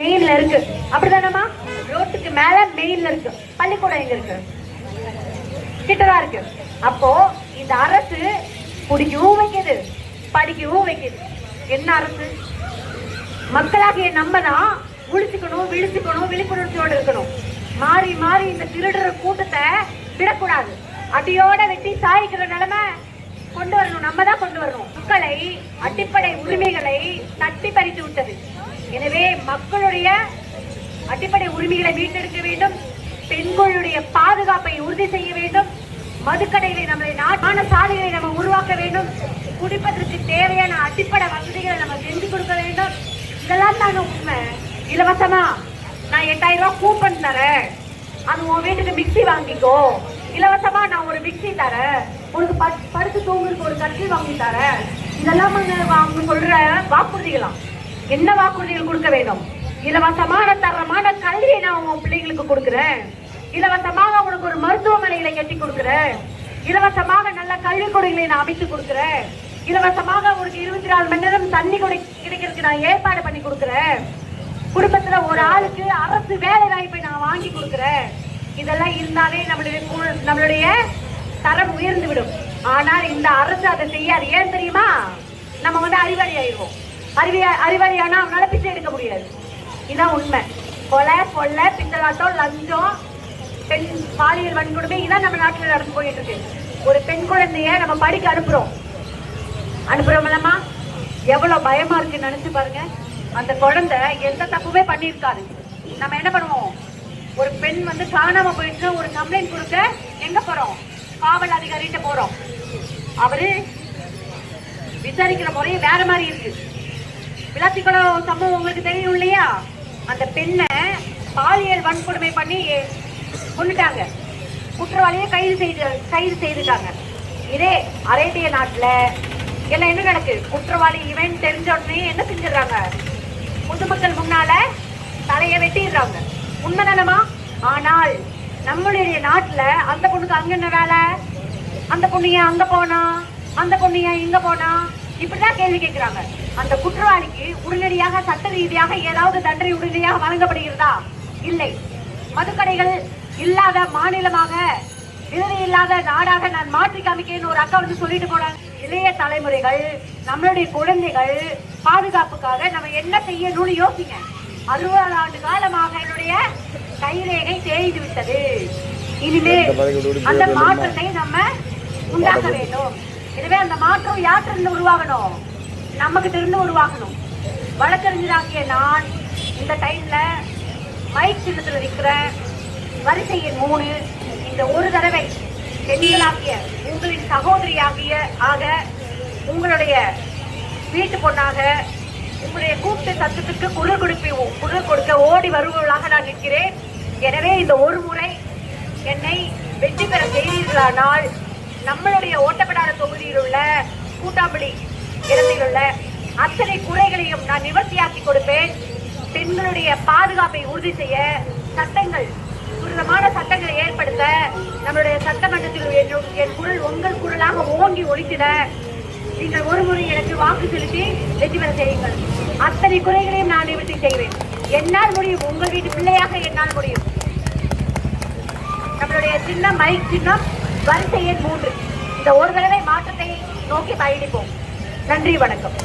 மெயின்ல இருக்கு. அப்படிதானமா? ரோட்டுக்கு மேல மெயின்ல இருக்கு. பள்ளிக்கூடம் எங்க இருக்கு? கிட்டதான் இருக்கு. அப்போ இந்த அரசு குடிக்கவும் வைக்குது, படிக்கவும் வைக்குது. என்ன அரசு? மக்களாகிய நம்ம தான் விழிச்சுக்கணும், விழிப்புணர்ச்சியோடு இருக்கணும். மாறி மாறி இந்த திருடுற கூட்டத்தை விடக்கூடாது. அடியோட வெட்டி சாய்க்கிற நிலைமை கொண்டு வரணும். நம்ம தான் கொண்டு வரணும். மக்களை அடிப்படை உரிமைகளை தட்டி பறித்து விட்டது. எனவே மக்களுடைய அடிப்படை உரிமைகளை மீட்டெடுக்க வேண்டும். பெண்களுடைய பாதுகாப்பை உறுதி செய்ய வேண்டும். மதுக்கடைகளை நம்மளை நாட்டான சாலைகளை நம்ம உருவாக்க வேண்டும். குடிப்பதற்கு தேவையான அடிப்படை வசதிகளை நம்ம செஞ்சு கொடுக்க வேண்டும். இதெல்லாம் தாங்க உண்மை. இலவசமா நான் 8000 ரூபாய் கூப்பன் தரேன், அது உன் வீட்டுக்கு மிக்சி வாங்கிக்கோ. இலவசமா நான் ஒரு மிக்சி தரேன், உனக்கு படுத்து தூங்குறதுக்கு ஒரு கட்டில் வாங்கி தரேன். இதெல்லாம் அவங்க சொல்ற வாக்குறுதிகளாம். என்ன வாக்குறுதிகள் கொடுக்க வேண்டும்? இலவசமான தரமான கல்வியை நான் உன் பிள்ளைகளுக்கு கொடுக்குறேன், இலவசமாக உனக்கு ஒரு மருத்துவமனைகளை கட்டி கொடுக்குறேன், இலவசமாக நல்ல கல்வி கொடைகளை நான் அமைத்து கொடுக்குறேன், இலவசமாக உனக்கு 24 மணி நேரம் தண்ணி கிடைக்கிறதுக்கு நான் ஏற்பாடு பண்ணி கொடுக்குறேன், குடும்பத்துல ஒரு ஆளுக்கு அரசு வேலை வாய்ப்பை நான் வாங்கி கொடுக்குறேன். இதெல்லாம் இருந்தாலே நம்மளுடைய தரம் உயர்ந்து விடும். ஆனால் இந்த அரசு அதை செய்யாது. ஏன் தெரியுமா? நம்ம அறிவாளி ஆயிடுவோம். அறிவாளியானா அவனால பிச்சை எடுக்க முடியாது. இதான் உண்மை. கொலை, கொள்ளை, பித்தலாட்டம், லஞ்சம், பெண் பாலியல் வன்கொடுமை இதான் நம்ம நாட்டில் நடந்து போயிட்டு இருக்கு. ஒரு பெண் குழந்தைய நம்ம படிக்க அனுப்புறோம்லமா, எவ்வளவு பயமா இருக்கு நினைச்சு பாருங்க. அந்த குழந்தை எந்த தப்புமே பண்ணியிருக்காது. நம்ம என்ன பண்ணுவோம்? ஒரு பெண் காணாம போயிட்டு ஒரு கம்ப்ளைண்ட் கொடுக்க எங்க போறோம்? காவல் அதிகாரிகிட்ட போறோம். அவரு விசாரிக்கிற முறையே வேற மாதிரி இருக்கு. விளாத்திக்குளம் சம்பவம் உங்களுக்கு தெரியும் இல்லையா? அந்த பெண்ணை பாலியல் வன்கொடுமை பண்ணி கொண்டுட்டாங்க. குற்றவாளியை கைது செய்துட்டாங்க. இதே அரேபிய நாட்டுல எல்லாம் என்ன நடக்கு? குற்றவாளி இவன் தெரிஞ்ச உடனே என்ன செஞ்சிடறாங்க? பொதுமக்கள் முன்னால தலையை வெட்டிடுறாங்க. உண்மைதானமா? ஆனால் நம்மளுடைய நாட்டுல அந்த பொண்ணுக்கு அங்க என்ன வேலை? அந்த பொண்ணு ஏன் அங்க போனா, அந்த பொண்ணு ஏன் இங்க போனா, இப்படிதான் கேள்வி கேட்கிறாங்க. அந்த குற்றவாளிக்கு உடனடியாக சட்ட ரீதியாக ஏதாவது தண்டனை உடனடியாக வழங்கப்படுகிறதா? இல்லை. மதுக்கடைகள் இல்லாத மாநிலமாக, விதவை இல்லாத நாடாக நான் மாற்றி காமிக்கேன்னு ஒரு அக்கா சொல்லிட்டு போனாங்க. இளைய தலைமுறைகள், நம்மளுடைய குழந்தைகள் பாதுகாப்புக்காக நம்ம என்ன செய்யணும்னு யோசிங்க. 60 ஆண்டு காலமாக என்னுடைய கைரேகை தேய்ந்து விட்டது. இனிமேல் அந்த மாற்றத்தை நம்ம உண்டாக்க வேண்டும். எனவே அந்த மாற்றம் யாற்றிலிருந்து உருவாகணும்? நமக்கு இருந்து உருவாகணும். வழக்கறிஞராகிய நான் இந்த டைம்ல மைக் சின்னத்தில் இருக்கிற வரிசை எண் 3 இந்த ஒரு தடவை பெண்களாகிய உங்களின் சகோதரியாகிய உங்களுடைய வீட்டு பொண்ணாக உங்களுடைய கூட்டு சத்தத்துக்கு குரல் கொடுக்க ஓடி வருவர்களாக நான் நிற்கிறேன். எனவே இந்த ஒரு முறை என்னை வெற்றி பெற செய்தீர்களானால் நம்மளுடைய ஓட்டப்படாத தொகுதியில் உள்ள கூட்டாம்படி இடத்தில் உள்ள அத்தனை குறைகளையும் நான் நிவர்த்தியாக்கி கொடுப்பேன். பெண்களுடைய பாதுகாப்பை உறுதி செய்ய சட்டங்கள், துரிதமான சட்டங்களை ஏற்படுத்த நம்மளுடைய சட்டமன்றத்தில் என் குரல் உங்கள் குரலாக ஓங்கி ஒலித்திட நீங்கள் ஒரு முறை எனக்கு வாக்கு செலுத்தி வெற்றி பெற செய்யுங்கள். அத்தனை குறைகளையும் நான் நிவர்த்தி செய்வேன். என்னால் முடியும். உங்கள் வீட்டு பிள்ளையாக என்னால் முடியும். நம்மளுடைய சின்னம் மைக் சின்னம் வரிசை எண் 3. இந்த ஒரு தடவை மாற்றத்தை நோக்கி பயணிப்போம். நன்றி, வணக்கம்.